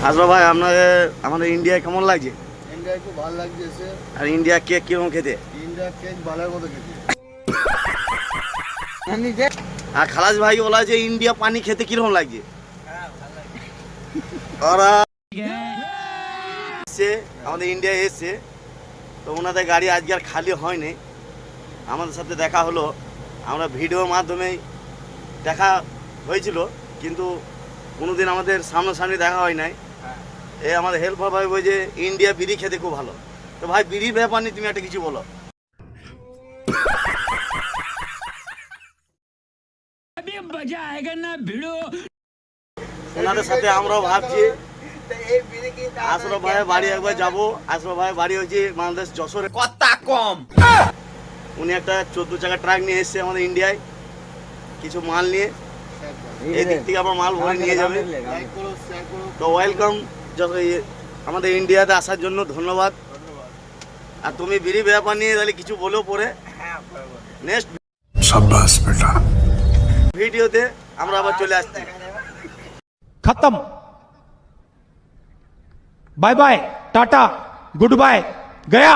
আশরাফ ভাই আপনাকে আমাদের ইন্ডিয়ায় কেমন লাগছে? ইন্ডিয়া খুব ভালো লাগছে। আর ইন্ডিয়া কেক কিরকম খেতে? ইন্ডিয়া কেক ভালোর মতো খেতে। আর খালাস ভাই বলা যে ইন্ডিয়া পানি খেতে কিরকম লাগছে? ওরা এসছে আমাদের ইন্ডিয়ায় এসছে, তো ওনাদের গাড়ি আজকে আর খালি হয়নি। আমাদের সাথে দেখা হলো, আমরা ভিডিওর মাধ্যমেই দেখা হয়েছিল, কিন্তু কোনোদিন আমাদের সামনাসামনি দেখা হয় নাই। এই আমাদের হেল্পার ভাই বই যে ইন্ডিয়া বিড়ি খেতে খুব ভালো। তো ভাই বিড়ির ব্যাপার নিয়ে তুমি একটা কিছু বলো। ওনাদের সাথে আমরাও ভাবছি আশরাফ ভাইয়ের বাড়ি একবার যাবো। আশরাফ ভাইয়ের বাড়ি হচ্ছে বাংলাদেশ যশোরে। কথা কম। উনি একটা 14 চাকা ট্রাক নিয়ে এসছে আমাদের ইন্ডিয়ায়, কিছু মাল নিয়ে। এই দিক থেকে আবার মাল ভরে নিয়ে যাবে। তো ওয়েলকাম আমাদের ইন্ডিয়াতে আসার জন্য, ধন্যবাদ। আর তুমি বিড়ি ব্যাপার নিয়ে তাহলে কিছু বলো পরে নেক্সট शाबाश बेटा। ভিডিওতে আমরা আবার চলে আসছি। खत्म। Bye bye, tata, good bye, गया।